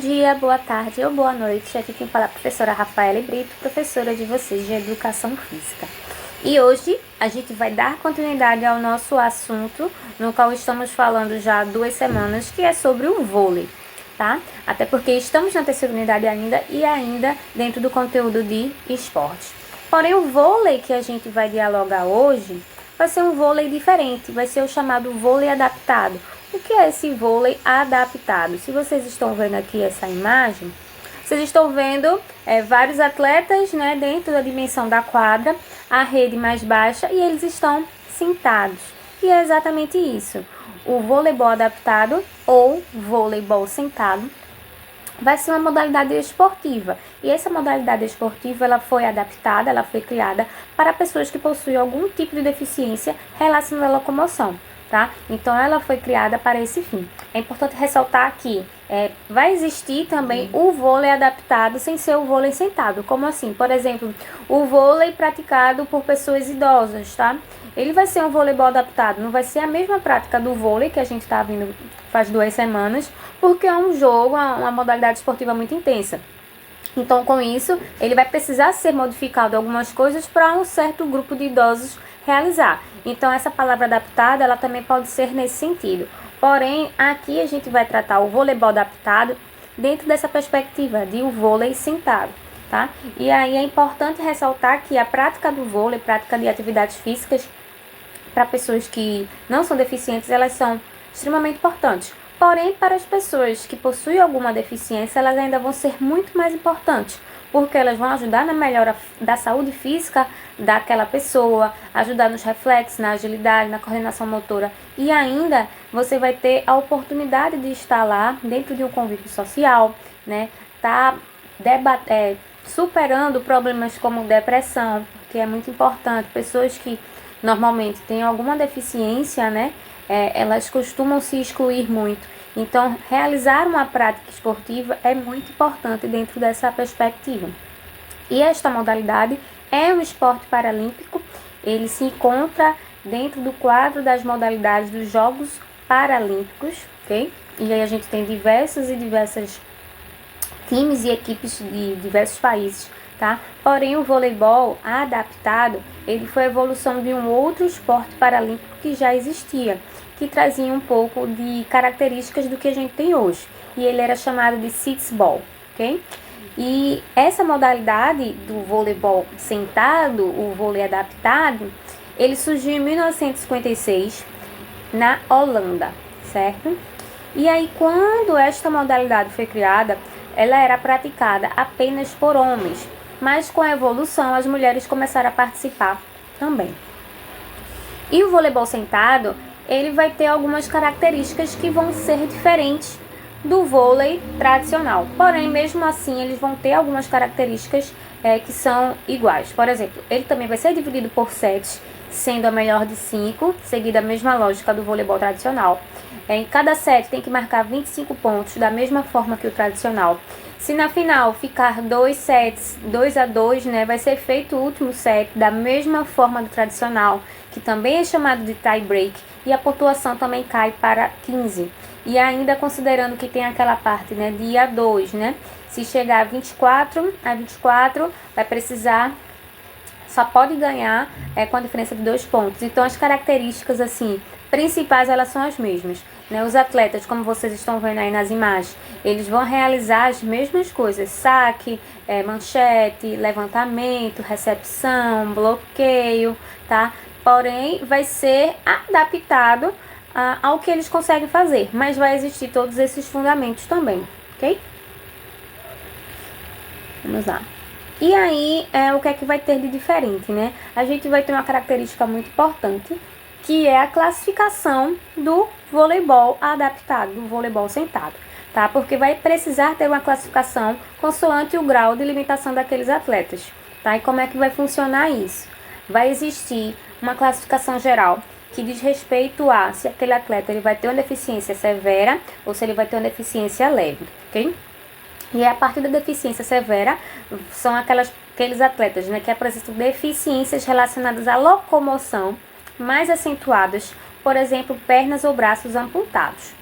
dia, boa tarde ou boa noite. Aqui quem fala é a professora Rafaela Brito, professora de vocês de Educação Física. E hoje a gente vai dar continuidade ao nosso assunto, no qual estamos falando já há 2 semanas, que é sobre o vôlei, tá? Até porque estamos na terceira unidade ainda dentro do conteúdo de esporte. Porém, o vôlei que a gente vai dialogar hoje vai ser um vôlei diferente, vai ser o chamado vôlei adaptado. O que é esse vôlei adaptado? Se vocês estão vendo aqui essa imagem, vocês estão vendo vários atletas, né, dentro da dimensão da quadra, a rede mais baixa, e eles estão sentados. E é exatamente isso. O voleibol adaptado ou voleibol sentado vai ser uma modalidade esportiva. E essa modalidade esportiva ela foi adaptada, ela foi criada para pessoas que possuem algum tipo de deficiência relacionada à locomoção. Tá? Então, ela foi criada para esse fim. É importante ressaltar que vai existir também o vôlei adaptado sem ser o vôlei sentado. Como assim? Por exemplo, o vôlei praticado por pessoas idosas, tá? Ele vai ser um voleibol adaptado, não vai ser a mesma prática do vôlei que a gente está vindo faz 2 semanas, porque é um jogo, uma modalidade esportiva muito intensa. Então, com isso, ele vai precisar ser modificado algumas coisas para um certo grupo de idosos realizar. Então, essa palavra adaptada, ela também pode ser nesse sentido. Porém, aqui a gente vai tratar o voleibol adaptado dentro dessa perspectiva de o vôlei sentado, tá? E aí é importante ressaltar que a prática do vôlei, prática de atividades físicas para pessoas que não são deficientes, elas são extremamente importantes. Porém, para as pessoas que possuem alguma deficiência, elas ainda vão ser muito mais importantes, porque elas vão ajudar na melhora da saúde física daquela pessoa, ajudar nos reflexos, na agilidade, na coordenação motora, e ainda você vai ter a oportunidade de estar lá dentro de um convívio social, né? Superando problemas como depressão, que é muito importante. Pessoas que normalmente têm alguma deficiência, né? Elas costumam se excluir muito. Então, realizar uma prática esportiva é muito importante dentro dessa perspectiva. E esta modalidade é um esporte paralímpico, ele se encontra dentro do quadro das modalidades dos Jogos Paralímpicos, ok? E aí a gente tem diversos times e equipes de diversos países, tá? Porém, o voleibol adaptado, ele foi a evolução de um outro esporte paralímpico que já existia, que trazia um pouco de características do que a gente tem hoje. E ele era chamado de sitsball, ok? E essa modalidade do voleibol sentado, o vôlei adaptado, ele surgiu em 1956 na Holanda, certo? E aí, quando esta modalidade foi criada, ela era praticada apenas por homens, mas com a evolução as mulheres começaram a participar também. E o voleibol sentado, ele vai ter algumas características que vão ser diferentes do vôlei tradicional. Porém, mesmo assim, eles vão ter algumas características que são iguais. Por exemplo, ele também vai ser dividido por sets, sendo a melhor de 5, seguida a mesma lógica do voleibol tradicional. Em cada set tem que marcar 25 pontos, da mesma forma que o tradicional. Se na final ficar 2 sets, 2-2, né, vai ser feito o último set da mesma forma do tradicional, que também é chamado de tie break, e a pontuação também cai para 15. E ainda considerando que tem aquela parte, né, de A2, né? Se chegar a 24, vai precisar, só pode ganhar com a diferença de 2 pontos. Então, as características, assim, principais, elas são as mesmas, né? Os atletas, como vocês estão vendo aí nas imagens, eles vão realizar as mesmas coisas: saque, manchete, levantamento, recepção, bloqueio, tá? Porém, vai ser adaptado ao que eles conseguem fazer, mas vai existir todos esses fundamentos também, ok? Vamos lá. E aí, o que é que vai ter de diferente, né? A gente vai ter uma característica muito importante, que é a classificação do voleibol adaptado, do voleibol sentado, tá? Porque vai precisar ter uma classificação consoante o grau de limitação daqueles atletas, tá? E como é que vai funcionar isso? Vai existir uma classificação geral que diz respeito a se aquele atleta ele vai ter uma deficiência severa ou se ele vai ter uma deficiência leve, ok? E a partir da deficiência severa são aqueles atletas, né, que apresentam deficiências relacionadas à locomoção mais acentuadas, por exemplo, pernas ou braços amputados.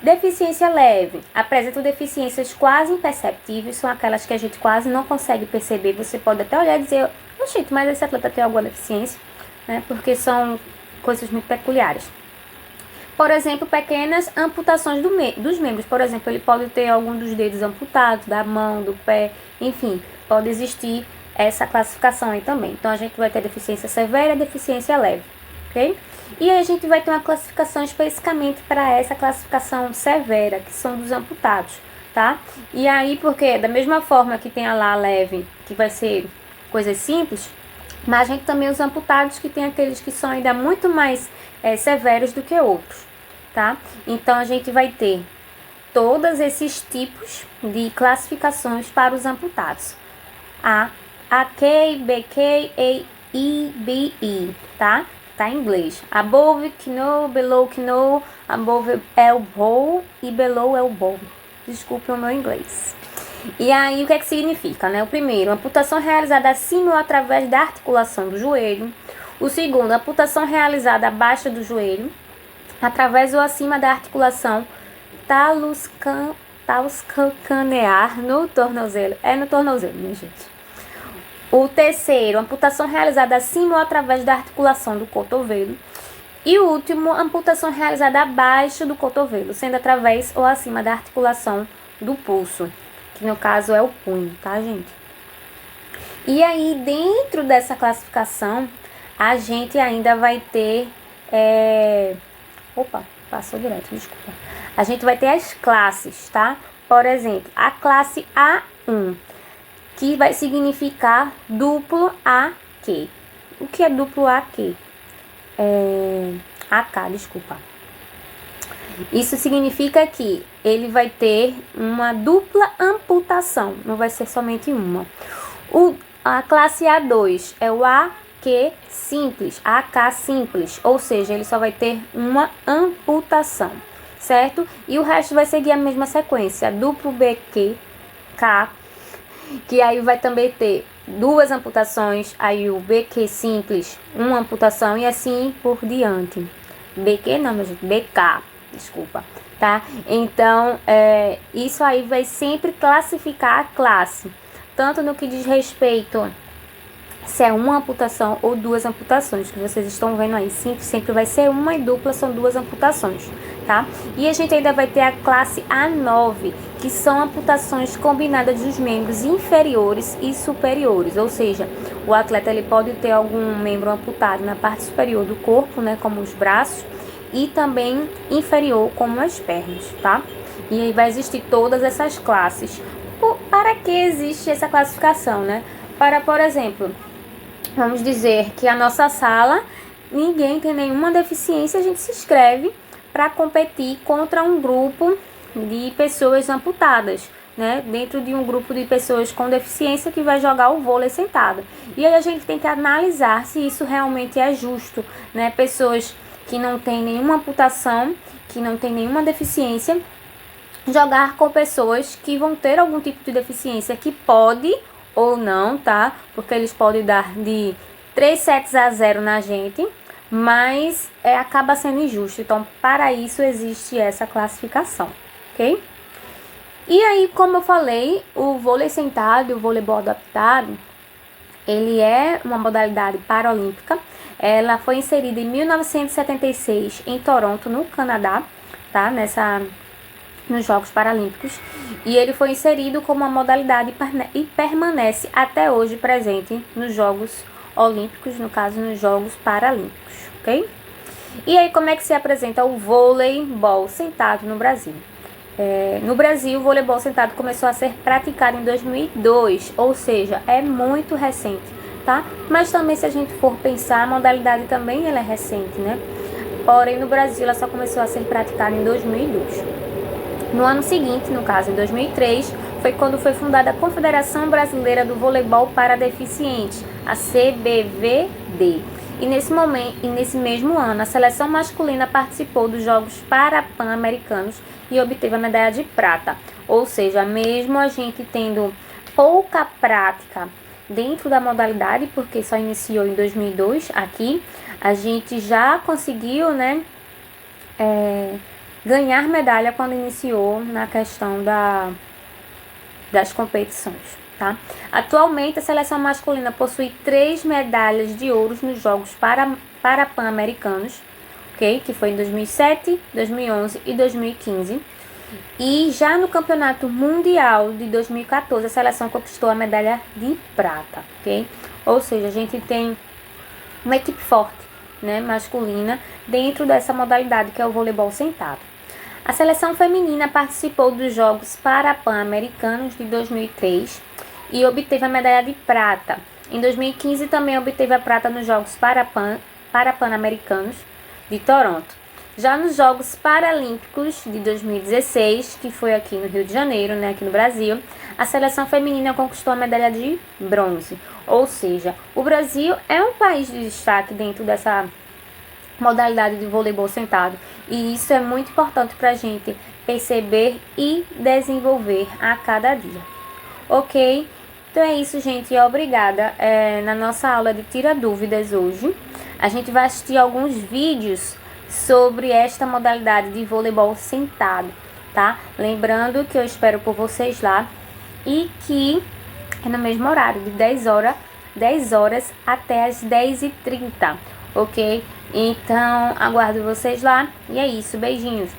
Deficiência leve. Apresentam deficiências quase imperceptíveis, são aquelas que a gente quase não consegue perceber. Você pode até olhar e dizer, gente, mas esse atleta tem alguma deficiência, né? Porque são coisas muito peculiares. Por exemplo, pequenas amputações dos membros. Por exemplo, ele pode ter algum dos dedos amputados, da mão, do pé, enfim, pode existir essa classificação aí também. Então, a gente vai ter deficiência severa e deficiência leve, ok? E aí a gente vai ter uma classificação especificamente para essa classificação severa, que são dos amputados, tá? E aí, porque da mesma forma que tem a lá leve, que vai ser coisas simples, mas a gente também os amputados, que tem aqueles que são ainda muito mais severos do que outros, tá? Então, a gente vai ter todos esses tipos de classificações para os amputados. A K, B, K, A, E, B, E, tá? Tá em inglês. Above knee, below knee, above elbow e below elbow. Desculpe o meu inglês. E aí, o que é que significa, né? O primeiro, amputação realizada acima ou através da articulação do joelho. O segundo, amputação realizada abaixo do joelho, através ou acima da articulação taluscalcanear no tornozelo. É no tornozelo, minha gente. O terceiro, amputação realizada acima ou através da articulação do cotovelo. E o último, amputação realizada abaixo do cotovelo, sendo através ou acima da articulação do pulso, que no caso é o punho, tá, gente? E aí, dentro dessa classificação, a gente ainda vai ter... Opa, passou direto, desculpa. A gente vai ter as classes, tá? Por exemplo, a classe A1, que vai significar duplo AQ. O que é duplo AQ? AK, desculpa. Isso significa que ele vai ter uma dupla amputação, não vai ser somente uma. A classe A2 é o AQ simples, AK simples, ou seja, ele só vai ter uma amputação, certo? E o resto vai seguir a mesma sequência, duplo BQ, K, que aí vai também ter duas amputações, aí o BQ simples, uma amputação e assim por diante. BQ não, meu gente, BK, desculpa, tá? Então, isso aí vai sempre classificar a classe, tanto no que diz respeito se é uma amputação ou duas amputações, que vocês estão vendo aí, sempre vai ser uma e dupla são duas amputações, tá? E a gente ainda vai ter a classe A9, que são amputações combinadas dos membros inferiores e superiores, ou seja, o atleta ele pode ter algum membro amputado na parte superior do corpo, né, como os braços, e também inferior, como as pernas, tá? E aí vai existir todas essas classes. Para que existe essa classificação, né? Para, por exemplo, vamos dizer que a nossa sala, ninguém tem nenhuma deficiência, a gente se inscreve para competir contra um grupo de pessoas amputadas, né? Dentro de um grupo de pessoas com deficiência que vai jogar o vôlei sentado. E aí a gente tem que analisar se isso realmente é justo, né? Pessoas que não têm nenhuma amputação, que não têm nenhuma deficiência, jogar com pessoas que vão ter algum tipo de deficiência, que pode ou não, tá? Porque eles podem dar de 3-0 na gente, mas acaba sendo injusto. Então, para isso existe essa classificação, ok? E aí, como eu falei, o vôlei sentado e o voleibol adaptado, ele é uma modalidade paralímpica. Ela foi inserida em 1976 em Toronto, no Canadá, tá? Nos Jogos Paralímpicos, e ele foi inserido como uma modalidade e permanece até hoje presente nos Jogos Olímpicos, no caso nos Jogos Paralímpicos, ok? E aí, como é que se apresenta o voleibol sentado no Brasil? No Brasil, o voleibol sentado começou a ser praticado em 2002, ou seja, é muito recente, tá? Mas também, se a gente for pensar, a modalidade também ela é recente, né? Porém, no Brasil, ela só começou a ser praticada em 2002. No ano seguinte, no caso em 2003, foi quando foi fundada a Confederação Brasileira do Voleibol para Deficientes, a CBVD. E nesse mesmo ano, a seleção masculina participou dos Jogos Pan-Americanos e obteve a medalha de prata. Ou seja, mesmo a gente tendo pouca prática dentro da modalidade, porque só iniciou em 2002 aqui, a gente já conseguiu, né, ganhar medalha quando iniciou na questão das competições, tá? Atualmente, a seleção masculina possui 3 medalhas de ouro nos Jogos Pan-Americanos, ok? Que foi em 2007, 2011 e 2015. E já no Campeonato Mundial de 2014, a seleção conquistou a medalha de prata, ok? Ou seja, a gente tem uma equipe forte, né, masculina, dentro dessa modalidade que é o voleibol sentado. A seleção feminina participou dos Jogos Pan-Americanos de 2003 e obteve a medalha de prata. Em 2015 também obteve a prata nos Jogos Pan-Americanos de Toronto. Já nos Jogos Paralímpicos de 2016, que foi aqui no Rio de Janeiro, né, aqui no Brasil, a seleção feminina conquistou a medalha de bronze. Ou seja, o Brasil é um país de destaque dentro dessa modalidade de voleibol sentado. E isso é muito importante para a gente perceber e desenvolver a cada dia. Ok? Então é isso, gente. Obrigada. Na nossa aula de Tira Dúvidas hoje, a gente vai assistir alguns vídeos sobre esta modalidade de voleibol sentado, tá? Lembrando que eu espero por vocês lá e que é no mesmo horário, de 10 horas até as 10h30, ok? Então, aguardo vocês lá e é isso, beijinhos!